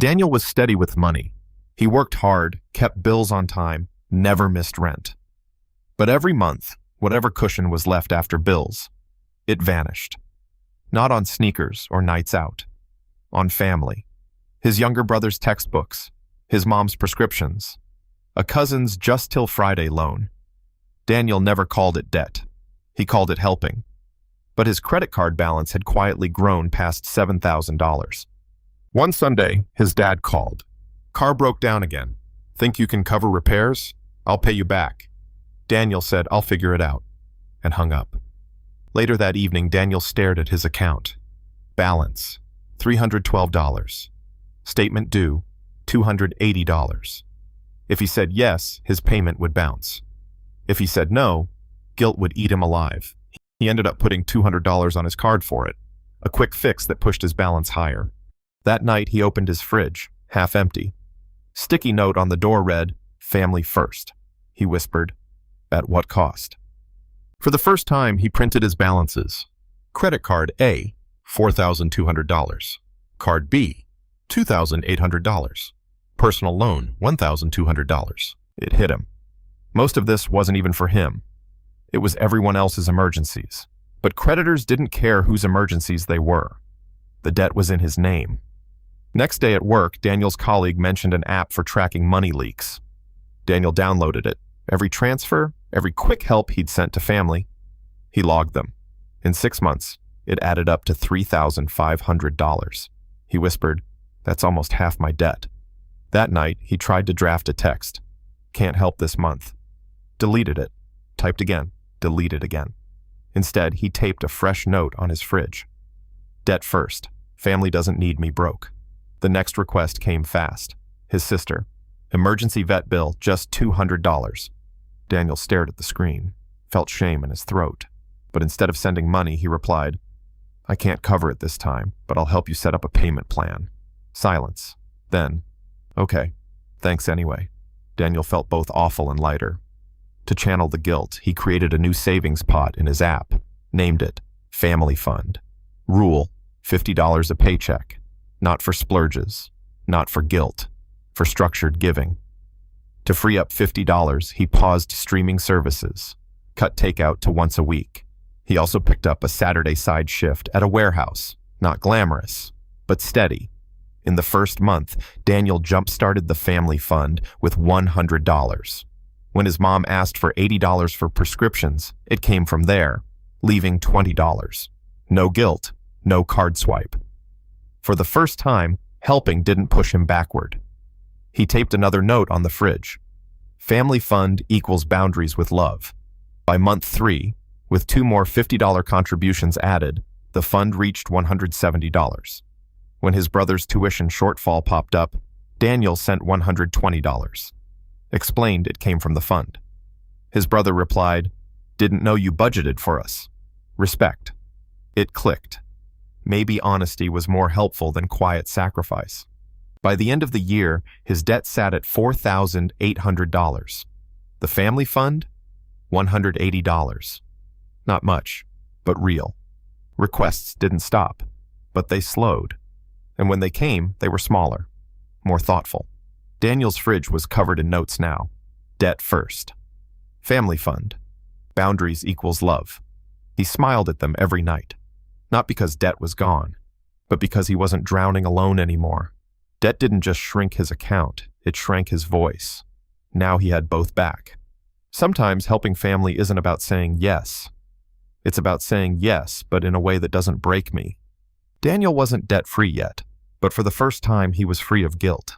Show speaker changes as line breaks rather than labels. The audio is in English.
Daniel was steady with money. He worked hard, kept bills on time, never missed rent. But every month, whatever cushion was left after bills, it vanished. Not on sneakers or nights out. On family. His younger brother's textbooks, his mom's prescriptions, a cousin's just-till-Friday loan. Daniel never called it debt. He called it helping. But his credit card balance had quietly grown past $7,000. One Sunday, his dad called. "Car broke down again. Think you can cover repairs? I'll pay you back." Daniel said, "I'll figure it out," and hung up. Later that evening, Daniel stared at his account. Balance, $312. Statement due, $280. If he said yes, his payment would bounce. If he said no, guilt would eat him alive. He ended up putting $200 on his card for it, a quick fix that pushed his balance higher. That night, he opened his fridge, half empty. Sticky note on the door read, "Family first," he whispered. At what cost? For the first time, he printed his balances. Credit card A, $4,200. Card B, $2,800. Personal loan, $1,200. It hit him. Most of this wasn't even for him. It was everyone else's emergencies. But creditors didn't care whose emergencies they were. The debt was in his name. Next day at work, Daniel's colleague mentioned an app for tracking money leaks. Daniel downloaded it. Every transfer, every quick help he'd sent to family, he logged them. In 6 months, it added up to $3,500. He whispered, "That's almost half my debt." That night, he tried to draft a text. "Can't help this month." Deleted it. Typed again. Deleted again. Instead, he taped a fresh note on his fridge. "Debt first. Family doesn't need me broke." The next request came fast. His sister. "Emergency vet bill, just $200. Daniel stared at the screen, felt shame in his throat. But instead of sending money, he replied, "I can't cover it this time, but I'll help you set up a payment plan." Silence. Then, "Okay, thanks anyway." Daniel felt both awful and lighter. To channel the guilt, he created a new savings pot in his app, named it Family Fund. Rule, $50 a paycheck. Not for splurges, not for guilt, for structured giving. To free up $50, he paused streaming services, cut takeout to once a week. He also picked up a Saturday side shift at a warehouse, not glamorous, but steady. In the first month, Daniel jump-started the family fund with $100. When his mom asked for $80 for prescriptions, it came from there, leaving $20. No guilt, no card swipe. For the first time, helping didn't push him backward. He taped another note on the fridge. Family fund equals boundaries with love. By month 3, with 2 more $50 contributions added, the fund reached $170. When his brother's tuition shortfall popped up, Daniel sent $120. Explained it came from the fund. His brother replied, "Didn't know you budgeted for us. Respect." It clicked. Maybe honesty was more helpful than quiet sacrifice. By the end of the year, his debt sat at $4,800. The family fund? $180. Not much, but real. Requests didn't stop, but they slowed. And when they came, they were smaller, more thoughtful. Daniel's fridge was covered in notes now. Debt first. Family fund. Boundaries equals love. He smiled at them every night. Not because debt was gone, but because he wasn't drowning alone anymore. Debt didn't just shrink his account, it shrank his voice. Now he had both back. Sometimes helping family isn't about saying yes. It's about saying yes, but in a way that doesn't break me. Daniel wasn't debt-free yet, but for the first time he was free of guilt.